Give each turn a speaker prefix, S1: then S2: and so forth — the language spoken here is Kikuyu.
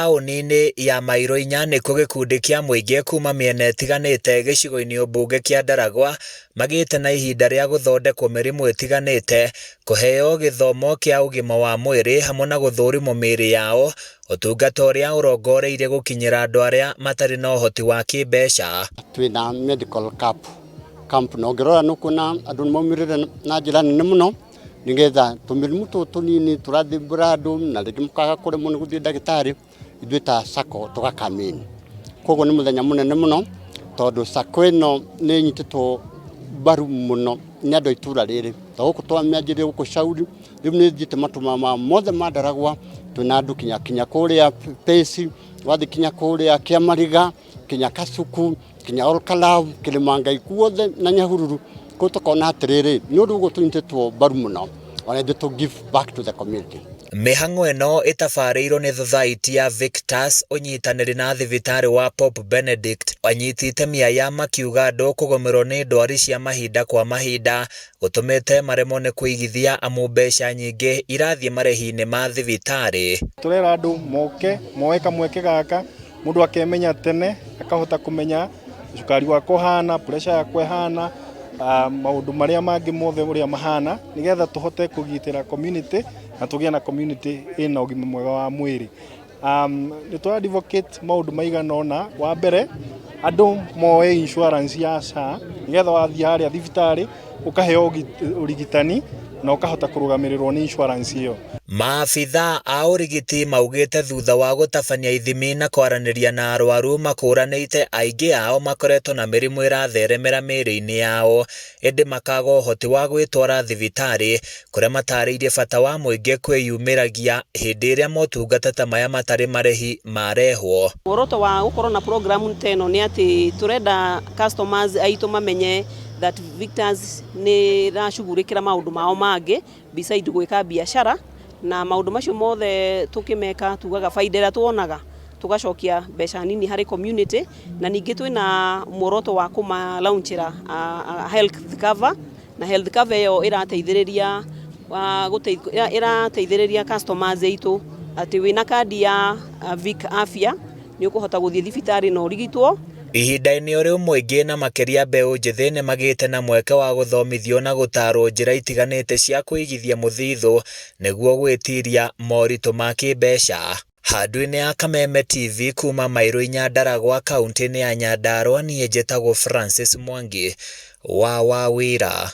S1: Taũni-inĩ ya Mairo-inya nĩkuo gĩkundi kĩa mũingĩ kuma mĩena ĩtiganĩte gĩcigo-inĩ mbunge kĩa Ndaragwa magĩte na ihinda rĩa gũthondekwo mĩrimũ ĩtiganĩte, kũheo gĩthomo kĩa ũgima wa mwĩrĩ hamwe na gũthũrimwo mĩĩrĩ yao, ũtungata ũrĩa ũrongoreirie gũkinyĩra andũ arĩa matarĩ na ũhoti wa kĩmbeca.
S2: Twĩna medical camp na ũngĩrora nĩũkuona andũ nĩmaumĩrĩre na njĩra nene mũno nĩgetha tũmĩrimũ tũtũ tũnini tũrathumbũra andũ na rĩngĩ mũkaga kũremwo nĩ gũthiĩ ndagĩtarĩ, ithuĩ ta SACCO tũgakamĩini. Koguo nĩ mũthenya mũnene mũno tondũ SACCO ĩno nĩ ĩnyitĩtwo mbaru mũno nĩ andũ a itũra rĩrĩ. Ta gũkũ twamĩanjĩrĩria gũkũ Shauri, rĩu nĩ ĩthiĩte matũra mothe ma Ndaragwa, twĩna andũ kinya kũrĩa Pesi, wathiĩ kinya kũrĩa Kĩamariga, kinya Kasuku, kinya Olkalau, Kĩrĩmangai kuothe na Nyahururu. Koguo tũkona atĩrĩrĩ, nĩ ũndũ ũguo tũnyitĩtwo mbaru mũno, ona ithuĩ to give back to the community.
S1: Mĩhang'o ĩno ĩtabarĩirwo nĩ Society ya Victus ũnyitanĩri na thibitarĩ wa Pope Benedict anyiti itemi aya makiuga andũ kũgũmĩrwo nĩ ndwari cia mahinda kwa mahinda gũtũmĩte maremwo nĩ kũigithia amu mbeca nyingĩ irathiĩ marĩhi-inĩ ma thibitarĩ.
S3: Tũrera andũ moke moe kamweke gaka, mũndũ akemenya tene akahota kũmenya cukari wako hana, pressure yako hana, maũndũ marĩa mangĩ mothe ũrĩa mahana, nĩgetha tũhote kũgitĩra community na tũgĩe na community ĩna ũgima mwega wa mwĩrĩ. Nĩ tũra-advocate maũndũ maigana ũna. Wa mbere, andũ moe insurance ya SHA nĩgetha wathiĩ harĩa thibitarĩ ũkaheo ũrigitani na ũkahota kũrũgamĩrĩrwo nĩ insurance ĩyo.
S1: Maabitha a ũrigiti maugĩte thutha wa gũtabania ithimi na kwaranĩria na arwaru makũranĩte aingĩ ao makoretwo na mĩrimũ ĩratheremera mĩĩrĩ-inĩ yao, ĩndĩ makaga ũhoti wa gwĩtwara thibitarĩ, kũrĩa matarĩirie bata wa mũingĩ kwĩyumĩragia hĩndĩ ĩrĩa motungata ta maya matarĩ marĩhi marehwo.
S4: Muoroto wa gũkorwo na program ta ĩno nĩ atĩ tũrenda customers aitũ mamenye that Victus nĩ racugurĩkĩra maũndũ mao mangĩ beside gwĩka biacara, na maũndũ macio mothe tũkĩmeka tugaga baida ĩrĩa tuonaga tugacokia mbeca nini harĩ community, na ningĩ twĩna muoroto wa kũma-launchĩra health cover, na health cover ĩyo ĩrateithĩrĩria customers aitũ atĩ wĩna kandi ya Vic Afya nĩ ũkũhota gũthiĩ thibitarĩ na ũrigitwo.
S1: Ihinda-inĩ o rĩu mũingĩ na makĩria mbeũ njĩthĩ nĩ magĩte na mweke wa gũthomithio na gũtarwo njĩra itiganĩte cia kũigithia mũthithũ nĩguo gwĩtiria moritũ ma kĩmbeca. Handũ-inĩ ya Kameme TV kuma Mairo-inya Ndaragwa kaunti-inĩ ya Nyandarua, niĩ njĩtagwo Francis Mwangi wa Wawira.